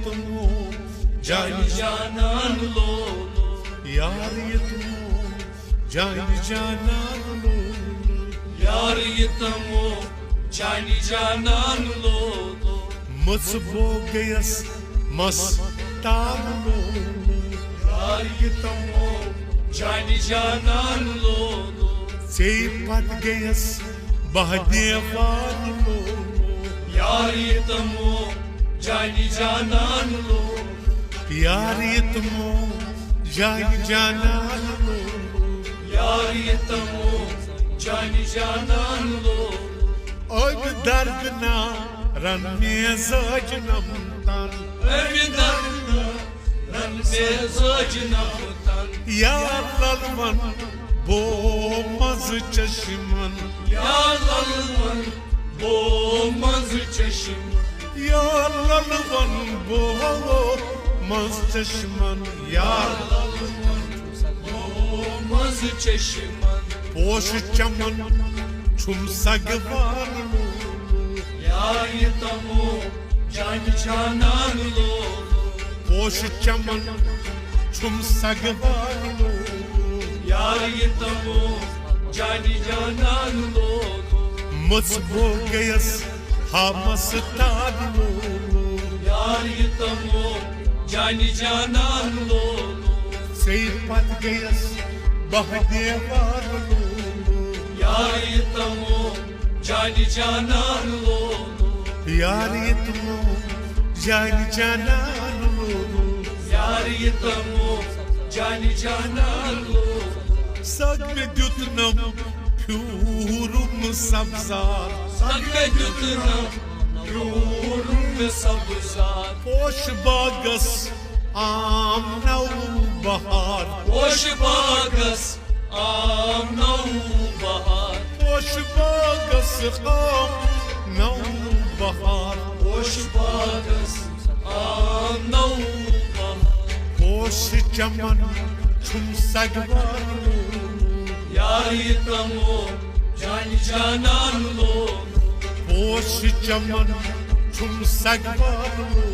तुमो जानी जानान लो यार ये तुमो जानी जानान लो यार ये तुमो जानी जानान लो मसबो गयस मस्तान लो यार ये तुमो जानी जानान लो पत गयस बहदेवान लो यार ये तुमो जानी जानान लो यार ये तुमो जानी जानान लो यार ये तुमो जानी जानान लो अब दर्द ना रन में सजनम तन अभी दर्द रन से सजनम तन या ललमन बो मज चश्मन या ललमन बो मज चश्मन या ललमन बो मज चश्मन या मज चश्मन पोश चमन छुम सगवान लो यार ये तुमो जानी जानान लो पोश चमन छुम सगवान लो यार ये तुमो जानी जानान लो मसबो गयस हमस्तान लो यार ये तुमो जानी जानान लो पत गयस बहदेवान लो यार ये तुमो जानी जानान लो यार ये तुमो जानी जानान लो यार ये तुमो जानी जानान लो सग में द्युतनम फ्यूरुम सब्जार सग में द्युतनम फ्यूरुम सब्जार पोश बागस आम नौ बहार पोश बागस आम नौ बहार पोश बागस आम नौ बहार पोश बागस आम नौ बहार पोश चमन छुम सगवान लो यार ये तुमो जानी जानान लो पोश चमन छुम सगवान लो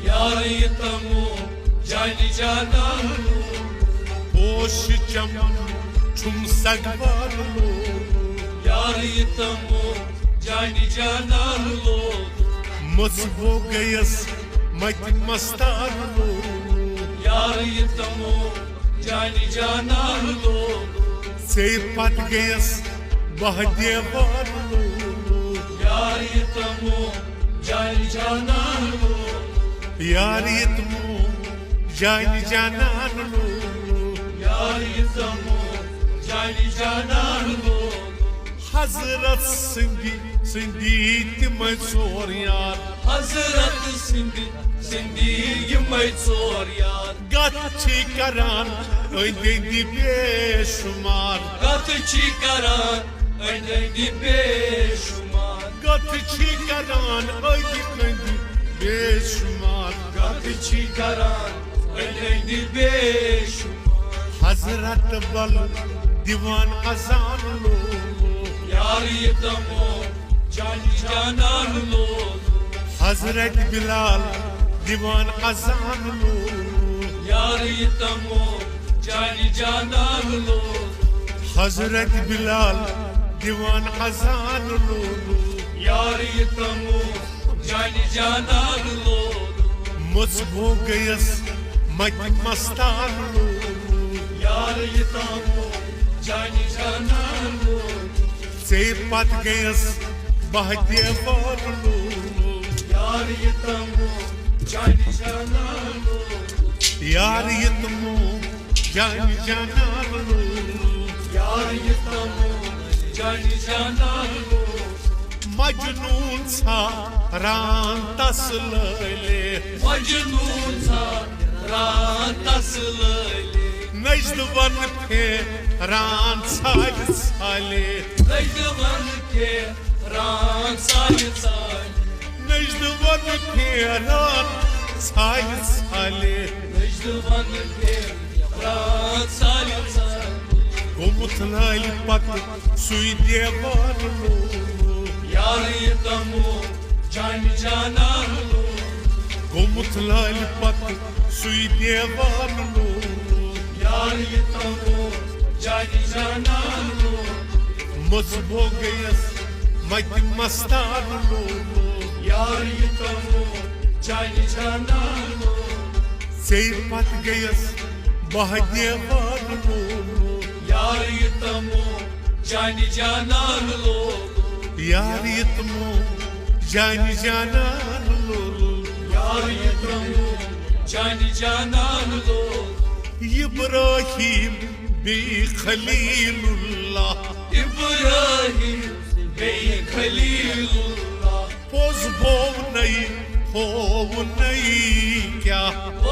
यार ये तुमो जानी जानान लो पोश चमन छुम सगवान लो यार ये तुमो जानी जानान लो मसबो गयस मत मस्तान लो यार ये तुमो जानी जानान लो पत गयस बहदेवान लो यार ये तुमो जानी जानान लो यार ये तुमो जानी जानान लो यार ये तुमो जानी जानान लो हजरत सिंधी तिमै चोर यार हजरत सिंधी यिमै चोर यार गत करान अंदी बेशुमार गत करान अंदी बेशुमार गत करान अंदी बेशुमार गत करान अंदी बेशुमार हजरत बल दीवान अजान लो यार ये तुमो जानी जानान लो हजरत बिलाल दीवान अजान लो यार ये तुमो जानी जानान लो हजरत बिलाल दीवान अजान लो यार ये तुमो जानी जानान लो मसबो गयस मत मस्तान लो यार ये तुमो जानी जानान लो पत गयस बहदेवान लो यार ये तुमो जानी जानान लो यार ये तुमो जानी जानान लो यार ये तुमो जानी जानान लो मजनून सा रान तसलले मजनून सा रान तसलले नजदवन पे रान साल साले नजदवन के रान साल साले नजदवन पे रान साल साले नजदवन के रान साल साले गुमथलाल पत सुई देवान लो यार ये तुमो जानी जानान लो Gomut lali pat sui devan lolo यार ये तमो जानी जाना लो Mus bogayas mati mastar lolo यार ये तमो जानी जाना लो Sei pat gayas bahdevan lolo यार ये तमो जानी जाना लो Yar yitmo jani janan lolo यार ये तमो जानी जाना लो Ibrahim bi Khalilullah इब्राहिम बे खलीलुल्लाह Poz bovnai kya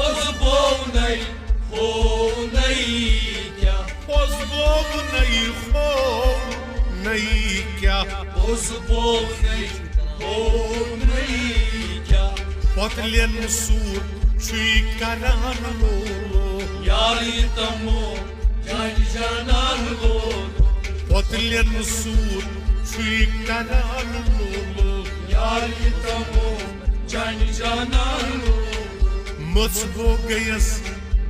उस बो नहीं हो नहीं क्या Poz bovnai kya उस बो नहीं हो नहीं क्या Potlen sur chui karan lolo यार ये तमो जानी जाना लो Potlen sur chui karan lolo यार ये तमो जानी जाना लो Mus bogayas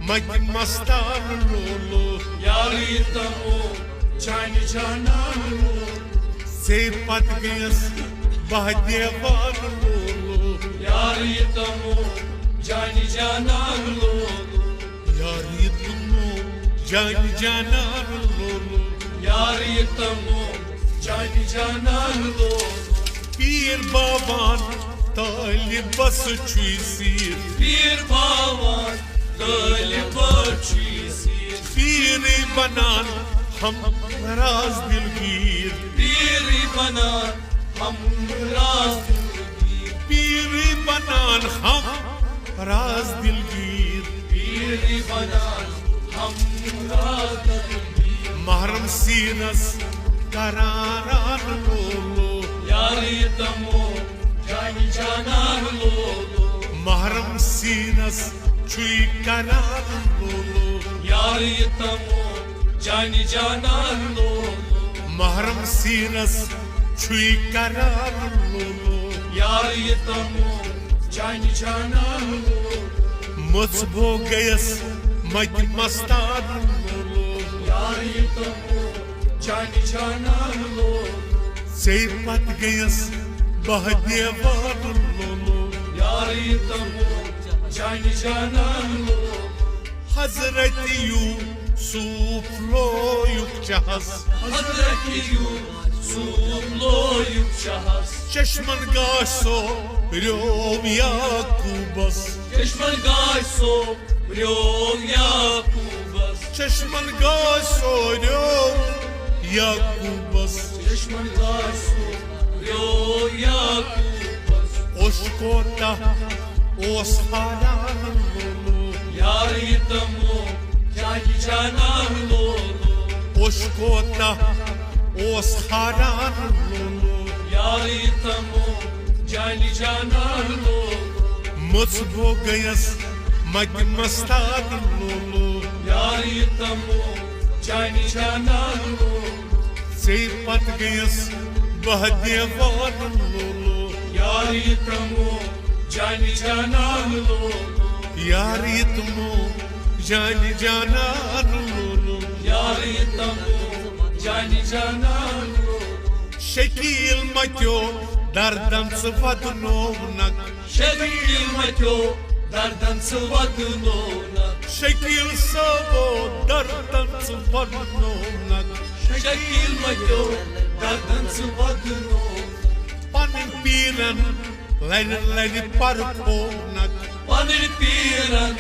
mati mastar lolo यार ये तमो जानी जाना लो Sei pat gayas bahdevan lolo यार ये तमो जानी जाना लो Yar yitmo jani janan lolo यार ये तमो जानी जाना लो Pir baban talibas çüysir पीर बावन दल बची Pir banan ham raz dilgir पीर बना हम राज़गी Pir banan ham raz dilgir पीर बना हम राज़गी Mahram sinas kararan lolo यार ये तमो जानी जाना लो Mahram sinas çüy kararan lolo यार ये तमो जानी जाना लो Mahram sinas çüy kararan lolo यार ये तमो जानी जाना लो Mus bogayas mati mastar lolo यार ये तमो जानी जाना लो Sei pat gayas bahdevan lolo यार ये तमो जानी जाना लो Hazreti Yusuf loyuk cahaz हज़रत Yusuf लोयुक शहस Çeşman gaso röv Yakubas चश्मन गायसो व्योम याकूबस Çeşman gaso röv Yakubas चश्मन गायसो व्योम याकूबस Oşkota oshanan lolo यार ये तमो जानी जाना लो Oşkota oshanan lolo यार ये तमो जानी जाना लो Mus bogayas mati mastar lolo यार ये तमो जानी जाना लो Sei pat gayas bahdevan lolo यार ये तमो जानी जाना लो Yar yitmo jani janan lolo यार ये तमो जानी जाना लो Şekil matyo dardan sıfadnovnak Shakeel मचो दर्दन सुवदनोना Şekil savo dardan sıfadnovnak Shakeel मचो दर्दन सुवदनोना Panin piran lani parkovnak Panir piran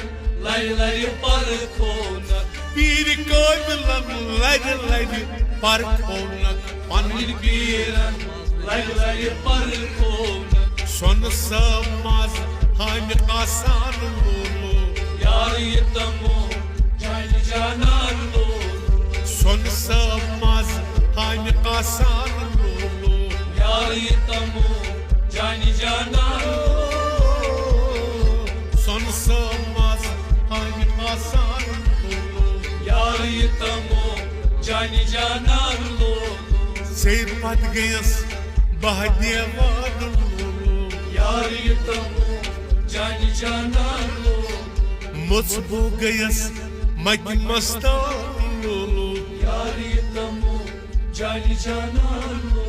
layları parkona Piri koybilan lani parkovnak Panin Panir piran layları parkona sonu sığmaz hani kasan lolo यार ये तमो जानी जाना लो Sonu sığmaz hani kasan lolo यार ये तमो जानी जाना लो Sonu sığmaz hani kasan lolo यार ये तमो जानी जाना लो Sei pat gayas bahdevan lolo यार ये तमो जानी जाना लो मुझबो गयस मत मस्तान लोलो यारी तमो जानी जाना लो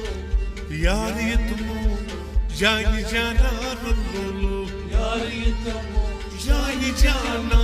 यारी तुमो जानी जाना लोलो यारी तमो जानी जाना